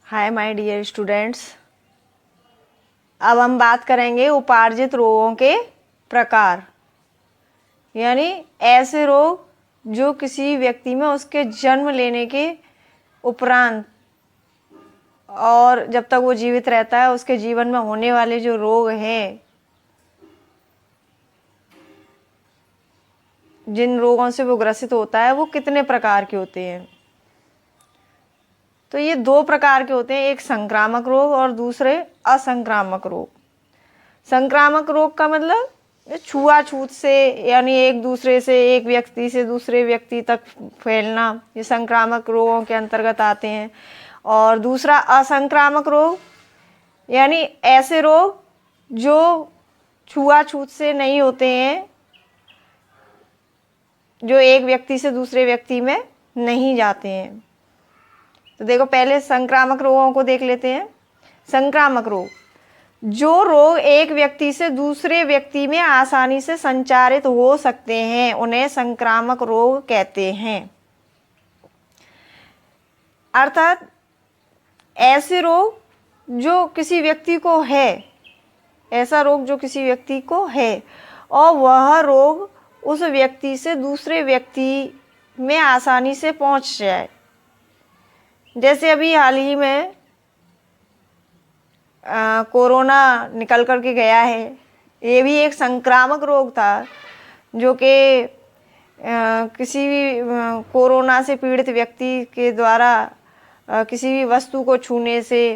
Hi my dear students. अब हम बात करेंगे उपार्जित रोगों के प्रकार, यानी ऐसे रोग जो किसी व्यक्ति में उसके जन्म लेने के उपरांत और जब तक वो जीवित रहता है उसके जीवन में होने वाले जो रोग हैं, जिन रोगों से वो ग्रसित होता है, वो कितने प्रकार के होते हैं। तो ये दो प्रकार के होते हैं, एक संक्रामक रोग और दूसरे असंक्रामक रोग। संक्रामक रोग का मतलब छुआछूत से, यानी एक दूसरे से, एक व्यक्ति से दूसरे व्यक्ति तक फैलना, ये संक्रामक रोगों के अंतर्गत आते हैं। और दूसरा असंक्रामक रोग, यानी ऐसे रोग जो छुआछूत से नहीं होते हैं, जो एक व्यक्ति से दूसरे व्यक्ति में नहीं जाते हैं। तो देखो, पहले संक्रामक रोगों को देख लेते हैं। संक्रामक रोग, जो रोग एक व्यक्ति से दूसरे व्यक्ति में आसानी से संचारित हो सकते हैं, उन्हें संक्रामक रोग कहते हैं। अर्थात ऐसे रोग जो किसी व्यक्ति को है, ऐसा रोग जो किसी व्यक्ति को है और वह रोग उस व्यक्ति से दूसरे व्यक्ति में आसानी से पहुंच जाए। जैसे अभी हाल ही में कोरोना निकल कर के गया है, ये भी एक संक्रामक रोग था जो कि किसी भी कोरोना से पीड़ित व्यक्ति के द्वारा किसी भी वस्तु को छूने से,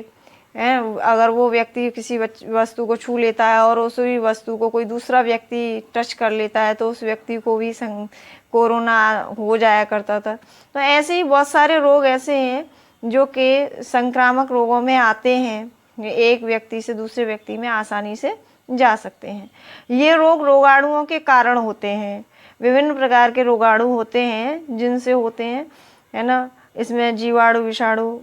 अगर वो व्यक्ति किसी वस्तु को छू लेता है और उस वस्तु को कोई दूसरा व्यक्ति टच कर लेता है तो उस व्यक्ति को भी कोरोना हो जाया करता था। तो ऐसे ही बहुत सारे रोग ऐसे हैं जो कि संक्रामक रोगों में आते हैं, एक व्यक्ति से दूसरे व्यक्ति में आसानी से जा सकते हैं। ये रोग रोगाणुओं के कारण होते हैं। विभिन्न प्रकार के रोगाणु होते हैं जिनसे होते हैं, है ना। इसमें जीवाणु, विषाणु,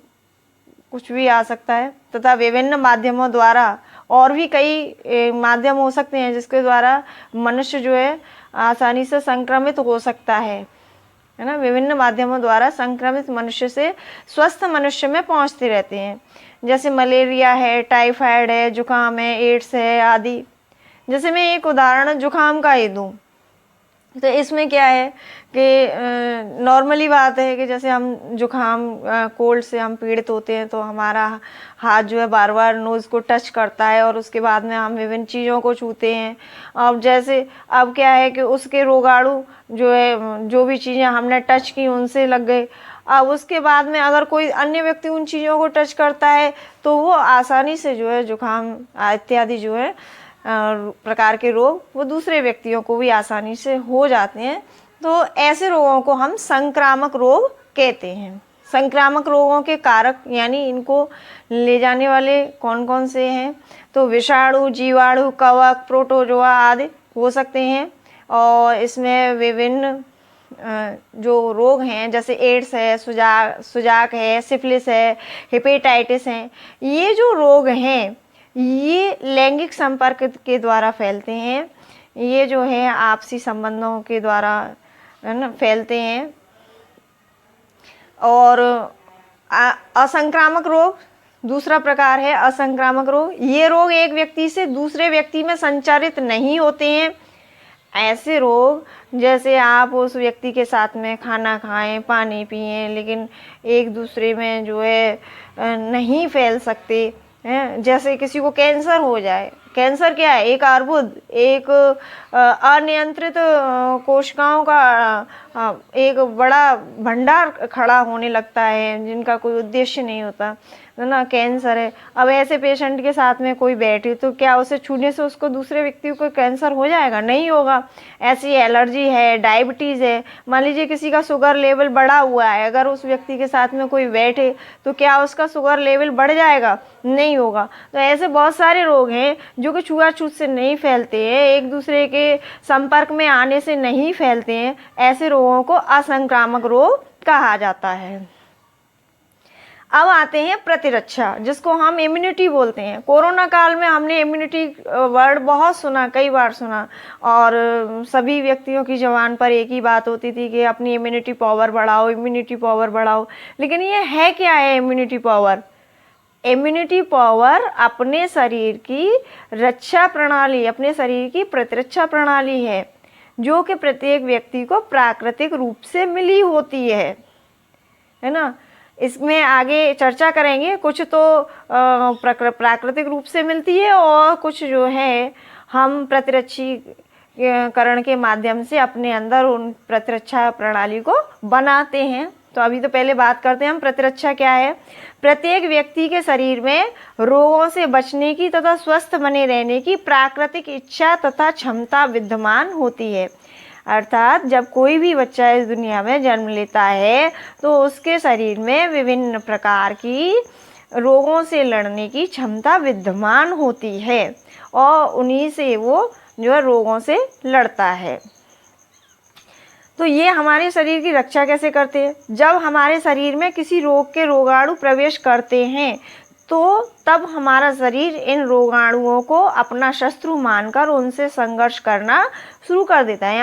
कुछ भी आ सकता है, तथा विभिन्न माध्यमों द्वारा और भी कई माध्यम हो सकते हैं जिसके द्वारा मनुष्य जो है आसानी से संक्रमित हो सकता है ना। विभिन्न माध्यमों द्वारा संक्रमित मनुष्य से स्वस्थ मनुष्य में पहुंचते रहते हैं। जैसे मलेरिया है, टाइफाइड है, जुकाम है, एड्स है आदि। जैसे मैं एक उदाहरण जुकाम का ही दूँ तो इसमें क्या है कि नॉर्मली बात है कि जैसे हम जुकाम, कोल्ड से हम पीड़ित होते हैं तो हमारा हाथ जो है बार बार नोज़ को टच करता है और उसके बाद में हम विभिन्न चीज़ों को छूते हैं। अब जैसे अब क्या है कि उसके रोगाणु जो है, जो भी चीज़ें हमने टच की उनसे लग गए। अब उसके बाद में अगर कोई अन्य व्यक्ति उन चीज़ों को टच करता है तो वो आसानी से जो है जुकाम इत्यादि जो है प्रकार के रोग वो दूसरे व्यक्तियों को भी आसानी से हो जाते हैं। तो ऐसे रोगों को हम संक्रामक रोग कहते हैं। संक्रामक रोगों के कारक, यानी इनको ले जाने वाले कौन कौन से हैं, तो विषाणु, जीवाणु, कवक, प्रोटोजोआ आदि हो सकते हैं। और इसमें विभिन्न जो रोग हैं जैसे एड्स है, सुजाक है, सिफिलिस है, हेपेटाइटिस है, ये जो रोग हैं ये लैंगिक संपर्क के द्वारा फैलते हैं। ये जो है आपसी संबंधों के द्वारा, है ना, फैलते हैं। और असंक्रामक रोग दूसरा प्रकार है। असंक्रामक रोग, ये रोग एक व्यक्ति से दूसरे व्यक्ति में संचारित नहीं होते हैं। ऐसे रोग जैसे आप उस व्यक्ति के साथ में खाना खाएं, पानी पिएं, लेकिन एक दूसरे में जो है नहीं फैल सकते हैं। जैसे किसी को कैंसर हो जाए। कैंसर क्या है? एक अर्बुद, एक अनियंत्रित कोशिकाओं का एक बड़ा भंडार खड़ा होने लगता है जिनका कोई उद्देश्य नहीं होता, है ना। कैंसर है। अब ऐसे पेशेंट के साथ में कोई बैठे तो क्या उसे छूने से उसको दूसरे व्यक्ति को कैंसर हो जाएगा? नहीं होगा। ऐसी एलर्जी है, डायबिटीज़ है, मान लीजिए किसी का शुगर लेवल बढ़ा हुआ है, अगर उस व्यक्ति के साथ में कोई बैठे तो क्या उसका शुगर लेवल बढ़ जाएगा? नहीं होगा। तो ऐसे बहुत सारे रोग हैं जो कि छुआछूत से नहीं फैलते हैं, एक दूसरे के संपर्क में आने से नहीं फैलते हैं। ऐसे रोगों को असंक्रामक रोग कहा जाता है। अब आते हैं प्रतिरक्षा, जिसको हम इम्यूनिटी बोलते हैं। कोरोना काल में हमने इम्यूनिटी वर्ड बहुत सुना, कई बार सुना, और सभी व्यक्तियों की ज़बान पर एक ही बात होती थी कि अपनी इम्यूनिटी पावर बढ़ाओ, इम्यूनिटी पावर बढ़ाओ। लेकिन ये है क्या है इम्यूनिटी पावर? इम्यूनिटी पावर अपने शरीर की रक्षा प्रणाली, अपने शरीर की प्रतिरक्षा प्रणाली है, जो कि प्रत्येक व्यक्ति को प्राकृतिक रूप से मिली होती है ना। इसमें आगे चर्चा करेंगे, कुछ तो प्राकृतिक रूप से मिलती है और कुछ जो है हम प्रतिरक्षीकरण के माध्यम से अपने अंदर उन प्रतिरक्षा प्रणाली को बनाते हैं। तो अभी तो पहले बात करते हैं हम प्रतिरक्षा क्या है। प्रत्येक व्यक्ति के शरीर में रोगों से बचने की तथा स्वस्थ बने रहने की प्राकृतिक इच्छा तथा क्षमता विद्यमान होती है। अर्थात जब कोई भी बच्चा इस दुनिया में जन्म लेता है तो उसके शरीर में विभिन्न प्रकार की रोगों से लड़ने की क्षमता विद्यमान होती है और उन्हीं से वो जो है रोगों से लड़ता है। तो ये हमारे शरीर की रक्षा कैसे करते हैं? जब हमारे शरीर में किसी रोग के रोगाणु प्रवेश करते हैं तो तब हमारा शरीर इन रोगाणुओं को अपना शत्रु मानकर उनसे संघर्ष करना शुरू कर देता है।